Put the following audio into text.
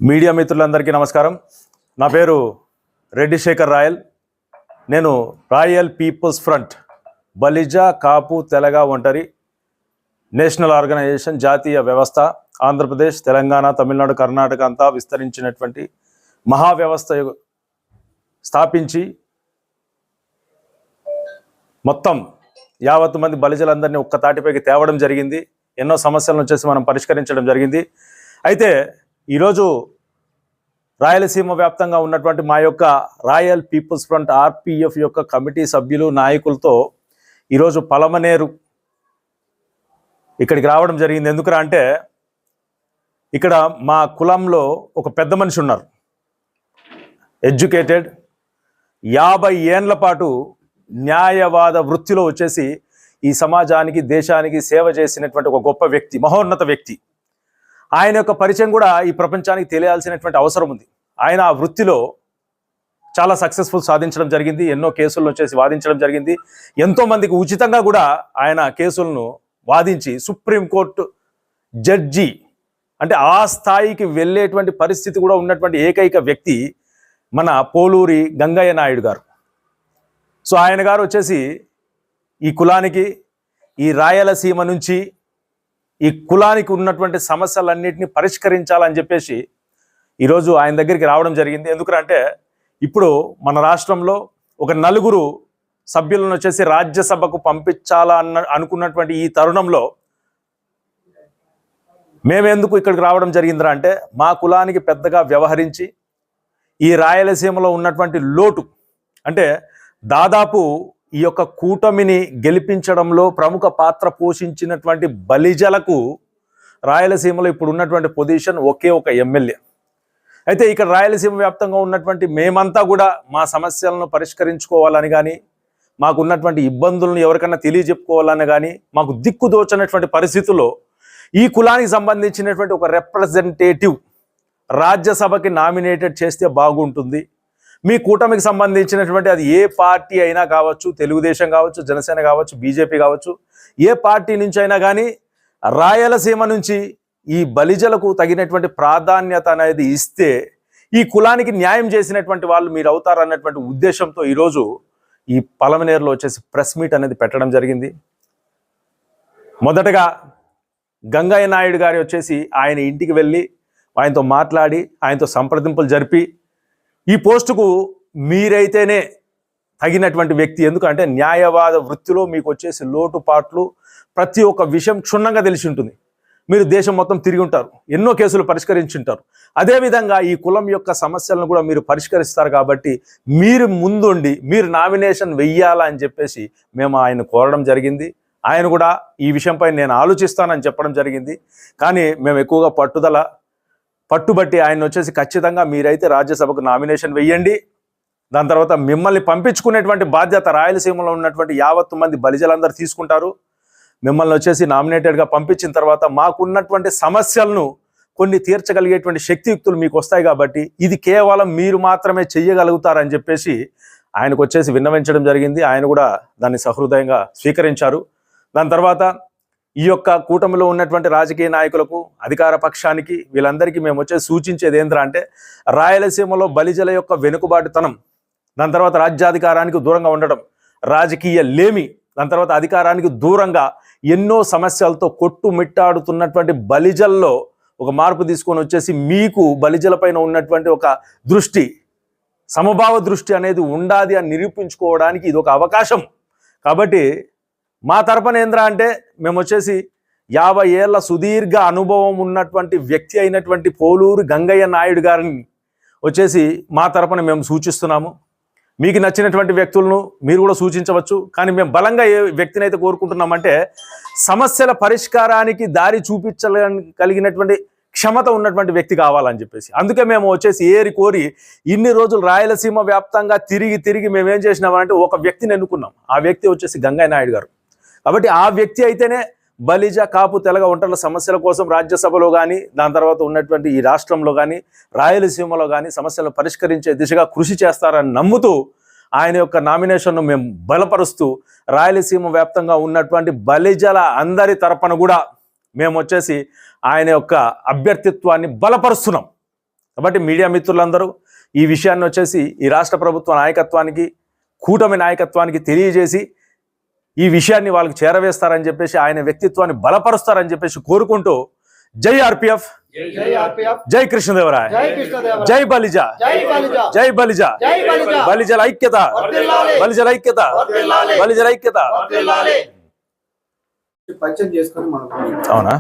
Media మిత్రులందరికీ నమస్కారం. నా పేరు రెడ్డి శేఖర్ రాయల్. నేను రాయల్ పీపుల్స్ ఫ్రంట్ బలిజ కాపు తెలగ ఒంటరి నేషనల్ ఆర్గనైజేషన్ జాతీయ వ్యవస్థ ఆంధ్రప్రదేశ్, తెలంగాణ, తమిళనాడు, కర్ణాటక అంతా విస్తరించినటువంటి మహావ్యవస్థ స్థాపించి మొత్తం 50 మంది బలిజలందరినీ ఒక్క తాటిపైకి తేవడం జరిగింది. ఎన్నో సమస్యలను వచ్చేసి మనం పరిష్కరించడం జరిగింది. అయితే ఈరోజు రాయలసీమ వ్యాప్తంగా ఉన్నటువంటి మా యొక్క రాయల్ పీపుల్స్ ఫ్రంట్ ఆర్పిఎఫ్ యొక్క కమిటీ సభ్యులు నాయకులతో ఈరోజు పలమనేరు ఇక్కడికి రావడం జరిగింది. ఎందుకురా అంటే ఇక్కడ మా కులంలో ఒక పెద్ద మనిషి ఉన్నారు, ఎడ్యుకేటెడ్, 50 ఏండ్ల పాటు న్యాయవాద వృత్తిలో వచ్చేసి ఈ సమాజానికి దేశానికి సేవ చేసినటువంటి ఒక గొప్ప వ్యక్తి, మహోన్నత వ్యక్తి. ఆయన యొక్క పరిచయం కూడా ఈ ప్రపంచానికి తెలియాల్సినటువంటి అవసరం ఉంది. ఆయన ఆ వృత్తిలో చాలా సక్సెస్ఫుల్ సాధించడం జరిగింది. ఎన్నో కేసులను వచ్చేసి వాదించడం జరిగింది. ఎంతోమందికి ఉచితంగా కూడా ఆయన కేసులను వాదించి సుప్రీంకోర్టు జడ్జి అంటే ఆ స్థాయికి వెళ్ళేటువంటి పరిస్థితి కూడా ఉన్నటువంటి ఏకైక వ్యక్తి మన పోలూరి గంగయ్య నాయుడు గారు. సో ఆయన గారు వచ్చేసి ఈ కులానికి, ఈ రాయలసీమ నుంచి ఈ కులానికి ఉన్నటువంటి సమస్యలన్నింటినీ పరిష్కరించాలని చెప్పేసి ఈరోజు ఆయన దగ్గరికి రావడం జరిగింది. ఎందుకంటే ఇప్పుడు మన రాష్ట్రంలో ఒక 4 సభ్యులను వచ్చేసి రాజ్యసభకు పంపించాలన్న అనుకున్నటువంటి ఈ తరుణంలో మేమెందుకు ఇక్కడికి రావడం జరిగిందిరా అంటే మా కులానికి పెద్దగా వ్యవహరించి ఈ రాయలసీమలో ఉన్నటువంటి లోటు అంటే దాదాపు ఈ యొక్క కూటమిని గెలిపించడంలో ప్రముఖ పాత్ర పోషించినటువంటి బలిజలకు రాయలసీమలో ఇప్పుడు ఉన్నటువంటి పొజిషన్ ఒకే ఒక ఎమ్మెల్యే. అయితే ఇక్కడ రాయలసీమ వ్యాప్తంగా ఉన్నటువంటి మేమంతా కూడా మా సమస్యలను పరిష్కరించుకోవాలని కానీ, మాకున్నటువంటి ఇబ్బందులను ఎవరికన్నా తెలియజెప్పుకోవాలని కానీ, మాకు దిక్కుదోచనటువంటి పరిస్థితుల్లో ఈ కులానికి సంబంధించినటువంటి ఒక రిప్రజెంటేటివ్ రాజ్యసభకి నామినేటెడ్ చేస్తే బాగుంటుంది. మీ కూటమికి సంబంధించినటువంటి అది ఏ పార్టీ అయినా కావచ్చు, తెలుగుదేశం కావచ్చు, జనసేన కావచ్చు, బీజేపీ కావచ్చు, ఏ పార్టీ నుంచి అయినా కానీ రాయలసీమ నుంచి ఈ బలిజలకు తగినటువంటి ప్రాధాన్యత అనేది ఇస్తే ఈ కులానికి న్యాయం చేసినటువంటి వాళ్ళు మీరు అవుతారన్నటువంటి ఉద్దేశంతో ఈరోజు ఈ పలమనేరులో వచ్చేసి ప్రెస్ మీట్ అనేది పెట్టడం జరిగింది. మొదటగా గంగయ్య నాయుడు గారి వచ్చేసి ఆయన ఇంటికి వెళ్ళి ఆయనతో మాట్లాడి ఆయనతో సంప్రదింపులు జరిపి ఈ పోస్టుకు మీరైతేనే తగినటువంటి వ్యక్తి, ఎందుకంటే న్యాయవాద వృత్తిలో మీకు వచ్చేసి లోటుపాట్లు ప్రతి ఒక్క విషయం క్షుణ్ణంగా తెలిసి ఉంటుంది. మీరు దేశం మొత్తం తిరిగి ఉంటారు, ఎన్నో కేసులు పరిష్కరించి ఉంటారు. అదేవిధంగా ఈ కులం యొక్క సమస్యలను కూడా మీరు పరిష్కరిస్తారు కాబట్టి మీరు ముందుండి మీరు నామినేషన్ వెయ్యాలని చెప్పేసి మేము ఆయన కోరడం జరిగింది. ఆయన కూడా ఈ విషయంపై నేను ఆలోచిస్తానని చెప్పడం జరిగింది. కానీ మేము ఎక్కువగా పట్టుబట్టి ఆయన వచ్చేసి ఖచ్చితంగా మీరైతే రాజ్యసభకు నామినేషన్ వెయ్యండి, దాని తర్వాత మిమ్మల్ని పంపించుకునేటువంటి బాధ్యత రాయలసీమలో ఉన్నటువంటి 50 మంది బలిజలందరూ తీసుకుంటారు. మిమ్మల్ని వచ్చేసి నామినేటెడ్గా పంపించిన తర్వాత మాకున్నటువంటి సమస్యలను కొన్ని తీర్చగలిగేటువంటి శక్తియుక్తులు మీకు వస్తాయి కాబట్టి ఇది కేవలం మీరు మాత్రమే చెయ్యగలుగుతారని చెప్పేసి ఆయనకు వచ్చేసి విన్నవించడం జరిగింది. ఆయన కూడా దాన్ని సహృదయంగా స్వీకరించారు. దాని తర్వాత ఈ యొక్క కూటమిలో ఉన్నటువంటి రాజకీయ నాయకులకు, అధికార పక్షానికి, వీళ్ళందరికీ మేము వచ్చేసి సూచించేది ఏంద్రా అంటే రాయలసీమలో బలిజల యొక్క వెనుకబాటుతనం, దాని తర్వాత రాజ్యాధికారానికి దూరంగా ఉండడం, రాజకీయ లేమి, దాని తర్వాత అధికారానికి దూరంగా ఎన్నో సమస్యలతో కొట్టుమిట్టాడుతున్నటువంటి బలిజల్లో ఒక మార్పు తీసుకొని వచ్చేసి మీకు బలిజల పైన ఉన్నటువంటి ఒక దృష్టి, సమభావ దృష్టి అనేది ఉండాలి అని నిరూపించుకోవడానికి ఇది ఒక అవకాశం. కాబట్టి మా తరపున ఏంద్రా అంటే మేము వచ్చేసి 50 ఏళ్ల సుదీర్ఘ అనుభవం ఉన్నటువంటి వ్యక్తి అయినటువంటి పోలూరు గంగయ్య నాయుడు గారిని వచ్చేసి మా తరపున మేము సూచిస్తున్నాము. మీకు నచ్చినటువంటి వ్యక్తులను మీరు కూడా సూచించవచ్చు. కానీ మేము బలంగా ఏ వ్యక్తిని అయితే కోరుకుంటున్నామంటే సమస్యల పరిష్కారానికి దారి చూపించగలిగినటువంటి క్షమత ఉన్నటువంటి వ్యక్తి కావాలని చెప్పేసి అందుకే మేము వచ్చేసి ఏరి కోరి ఇన్ని రోజులు రాయలసీమ వ్యాప్తంగా తిరిగి మేమేం చేసినామంటే ఒక వ్యక్తిని ఎన్నుకున్నాం. ఆ వ్యక్తి వచ్చేసి గంగయ్య నాయుడు గారు. కాబట్టి ఆ వ్యక్తి అయితేనే బలిజ కాపు తెలగ ఒంటర్ల సమస్యల కోసం రాజ్యసభలో కానీ, దాని తర్వాత ఉన్నటువంటి ఈ రాష్ట్రంలో కానీ, రాయలసీమలో కానీ సమస్యలను పరిష్కరించే దిశగా కృషి చేస్తారని నమ్ముతూ ఆయన యొక్క నామినేషన్ను మేము బలపరుస్తూ రాయలసీమ వ్యాప్తంగా ఉన్నటువంటి బలిజల అందరి తరపున కూడా మేము వచ్చేసి ఆయన యొక్క అభ్యర్థిత్వాన్ని బలపరుస్తున్నాం. కాబట్టి మీడియా మిత్రులందరూ ఈ విషయాన్ని వచ్చేసి ఈ రాష్ట్ర ప్రభుత్వ నాయకత్వానికి, కూటమి నాయకత్వానికి తెలియజేసి ఈ విషయాన్ని వాళ్ళకి చేరవేస్తారని చెప్పేసి, ఆయన వ్యక్తిత్వాన్ని బలపరుస్తారని చెప్పేసి కోరుకుంటూ జై ఆర్పిఎఫ్, జై కృష్ణదేవరాయ, జై బలిజ, జై బలిజ, బలిజల ఐక్యత, బలిజల ఐక్యత, బలిజల ఐక్యత. అవునా?